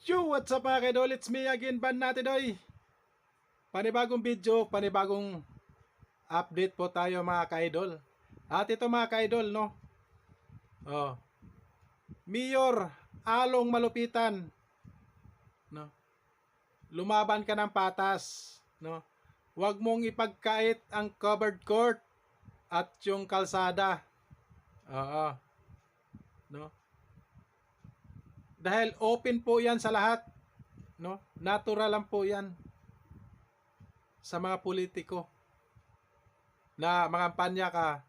Yo, what's up mga kaidol? It's me again, Ban natin doy. Panibagong video, panibagong update po tayo mga kaidol. At ito mga kaidol, no? Oh, Mayor Along Malupitan, no? Lumaban ka ng patas, no? Huwag mong ipagkait ang covered court at yung kalsada. Oo. No? Dahil open po 'yan sa lahat, no? Natural lang po 'yan sa mga politiko na mangampanya ka,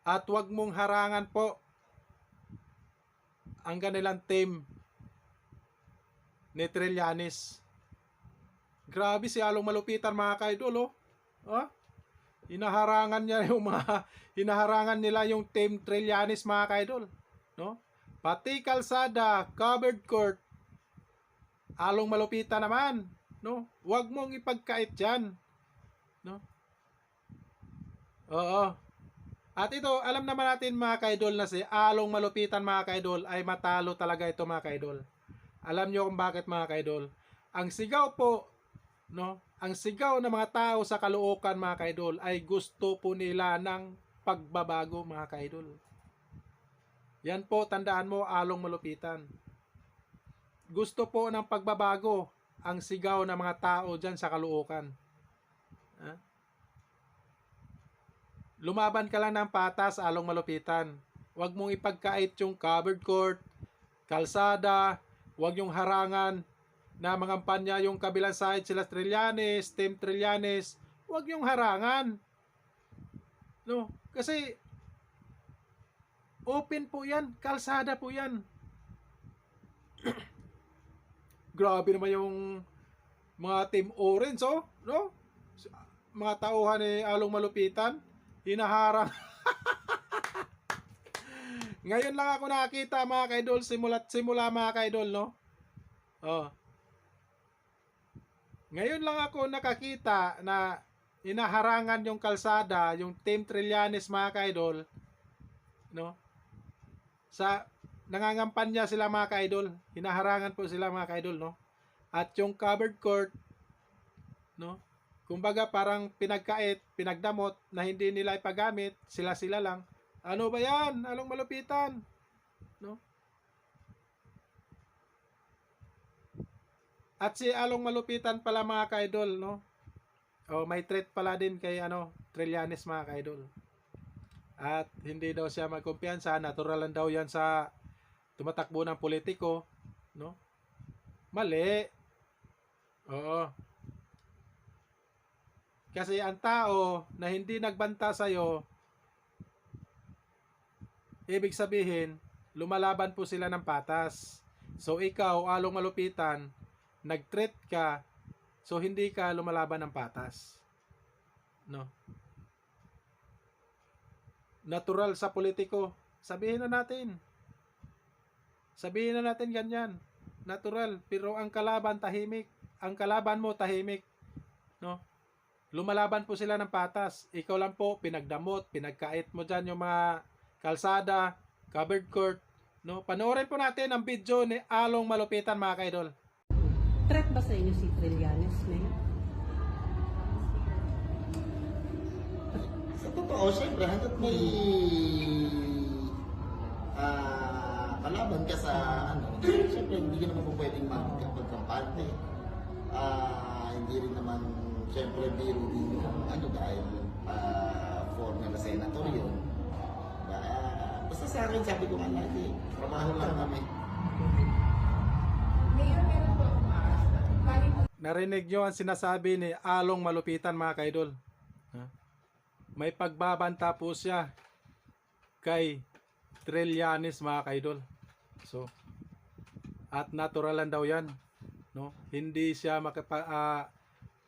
at wag mong harangan po ang kanilang team ni Trillanes. Grabe si Along Malupitan mga kaidol, oh. Ah? Hinaharangan niya yung mga hinaharangan nila yung team Trillanes mga kaidol, no? Pati kalsada, covered court, Along Malupitan naman, no? Wag mong ipagkait diyan, no? Oo. At ito, alam naman natin mga kaidol na si Along Malupitan mga kaidol ay matalo talaga ito mga kaidol. Alam nyo kung bakit mga kaidol? Ang sigaw po, no? Ang sigaw ng mga tao sa Caloocan mga kaidol ay gusto po nila ng pagbabago mga kaidol. Yan po, tandaan mo, Along Malupitan. Gusto po ng pagbabago ang sigaw ng mga tao dyan sa Caloocan. Ha? Lumaban ka lang ng patas, Along Malupitan. Huwag mong ipagkait yung covered court, kalsada, huwag yung harangan na mangampanya yung kabilang side, sila Trillanes, Team Trillanes. Huwag yung harangan. No? Kasi open po yan, kalsada po yan. Grabe naman yung mga Team Orange, oh, no? Mga tauhan ni Along Malupitan, hinaharang. Ngayon lang ako nakakita mga kaidol, simula mga kaidol, no? Oh. Ngayon lang ako nakakita na hinaharangan yung kalsada, yung Team Trillanes mga kaidol, no? Sa nangangampanya sila mga kaidol, hinaharangan po sila mga kaidol, no? At yung covered court, no? Kumbaga parang pinagkait, pinagdamot na hindi nila ipagamit, sila lang. Ano ba yan? Along Malupitan, no? At si Along Malupitan pala mga kaidol, no? Oh, may threat pala din kay Trillanes mga kaidol. At hindi daw siya magkumpiyansa, natural lang daw yan sa tumatakbo ng politiko, no? Mali. Oo. Kasi ang tao na hindi nagbanta sa'yo, ibig sabihin, lumalaban po sila ng patas. So ikaw, Along Malupitan, nag-threat ka, so hindi ka lumalaban ng patas. No? Natural sa politiko. Sabihin na natin. Sabihin na natin ganyan. Natural. Pero ang kalaban tahimik. Ang kalaban mo tahimik. No? Lumalaban po sila ng patas. Ikaw lang po, pinagdamot, pinagkait mo dyan yung mga kalsada, covered court. No? Panoorin po natin ang video ni Along Malupitan mga kaidol. Threat ba sa inyo si Trillanes, May? Sa totoo, siyempre, hanggat may kalaban ka sa siyempre, hindi ka naman po pwedeng magkampante. Hindi rin naman, siyempre, biro din yung dahil former na senator yun. Basta sa akin, sabi ko nga lagi, trabaho lang kami. Narinig nyo ang sinasabi ni Along Malupitan mga kaidol. May pagbabanta po siya kay Trillanes mga kaidol. So, at natural lang daw yan, no? Hindi siya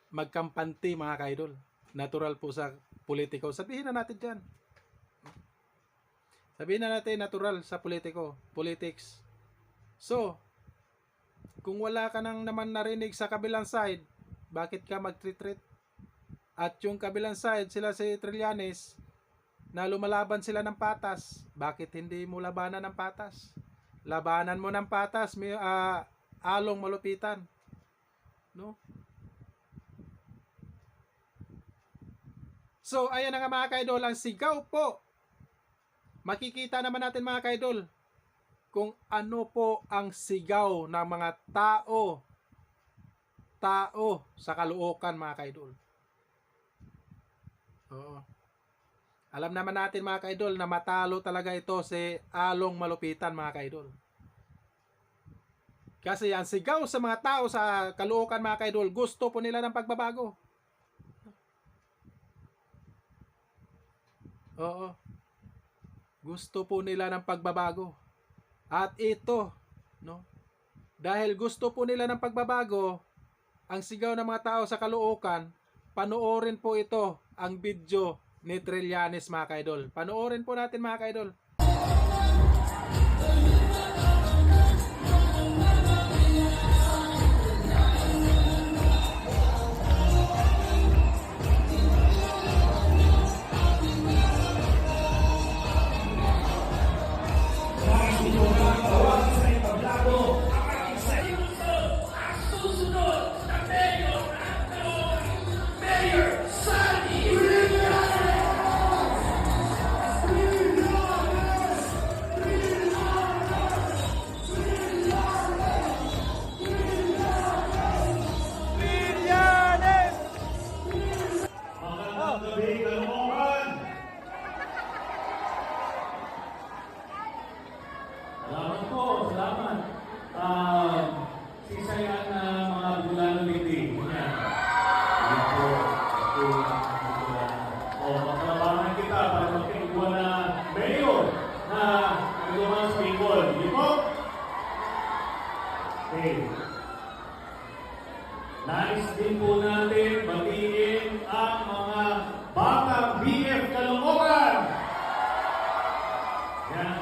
magkampanti mga kaidol. Natural po sa politiko. Sabihin na natin dyan. Sabihin na natin natural sa politiko. Politics. So, kung wala ka nang naman narinig sa kabilang side, bakit ka mag-treat? At yung kabilang side, sila si Trillanes, na lumalaban sila ng patas, bakit hindi mo labanan ng patas? Labanan mo ng patas, Along Malupitan. No? So, ayan na nga mga ka-idol, ang sigaw po. Makikita naman natin mga ka-idol kung ano po ang sigaw ng mga tao sa Caloocan mga ka-idol. Oo. Alam naman natin mga ka-idol na matalo talaga ito si Along Malupitan mga ka-idol. Kasi ang sigaw sa mga tao sa Caloocan mga ka-idol, gusto po nila ng pagbabago. Oo. Gusto po nila ng pagbabago. At ito, no? Dahil gusto po nila ng pagbabago, ang sigaw ng mga tao sa Caloocan, panoorin po ito, ang video ni Trillanes mga ka-idol. Panoorin po natin mga ka-idol. Salamat po, salamat. Sisayan na mga bulano lady. Yan. Yan po. Makalabangan kita para magkikuha na mayor na nagawa sa Bicol. Hindi po? Okay. Nais din po natin batiin ang mga batang BF Caloocan. Yan.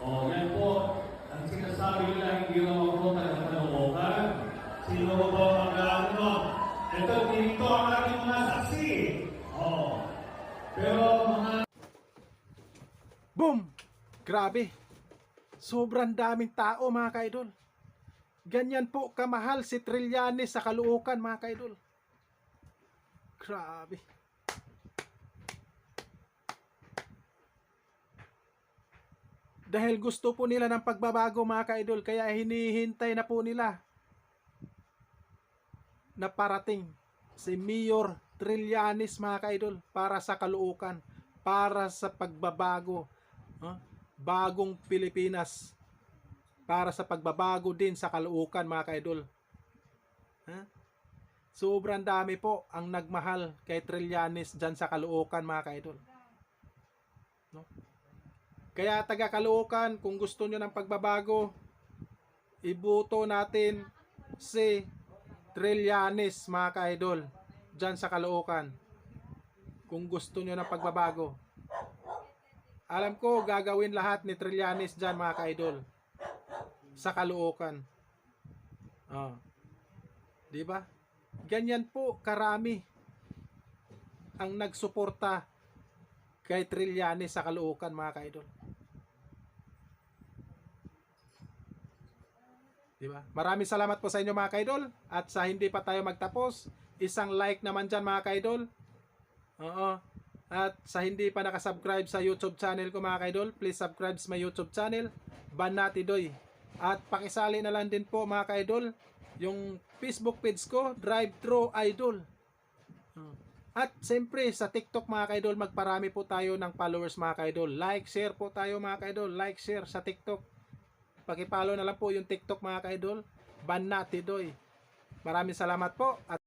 Yan po, ang sinasabi nila hindi raw ako taga-Caloocan. Sino ba mag-ano? Ito, dito ang ating mga saksi. Pero mga... Boom! Grabe! Sobrang daming tao mga ka-idol. Ganyan po kamahal si Trillanes sa Caloocan mga ka-idol. Grabe! Dahil gusto po nila ng pagbabago mga ka-idol, kaya hinihintay na po nila na parating si Mayor Trillanes mga ka-idol para sa Caloocan, para sa pagbabago, bagong Pilipinas, para sa pagbabago din sa Caloocan mga ka-idol. Sobrang dami po ang nagmahal kay Trillanes dyan sa Caloocan mga ka-idol. No? Kaya taga Caloocan, kung gusto nyo ng pagbabago, iboto natin si Trillanes mga ka-idol dyan sa Caloocan. Kung gusto nyo ng pagbabago. Alam ko gagawin lahat ni Trillanes dyan mga ka-idol sa Caloocan. Di ba? Ganyan po karami ang nagsuporta kay Trillanes sa Caloocan mga ka-idol. Diba? Maraming salamat po sa inyo mga ka-idol. At sa hindi pa tayo magtapos, isang like naman dyan mga ka-idol. Oo. At sa hindi pa nakasubscribe sa YouTube channel ko mga ka-idol, please subscribe sa my YouTube channel, Banati Doy. At pakisali na lang din po mga ka-idol, yung Facebook page ko, Drive Thru Idol. At siyempre sa TikTok mga ka-idol, magparami po tayo ng followers mga ka-idol. Like, share po tayo mga ka-idol. Like, share sa TikTok. Pakipollow na lang po yung TikTok mga ka-idol, Banati Doy. Maraming salamat po at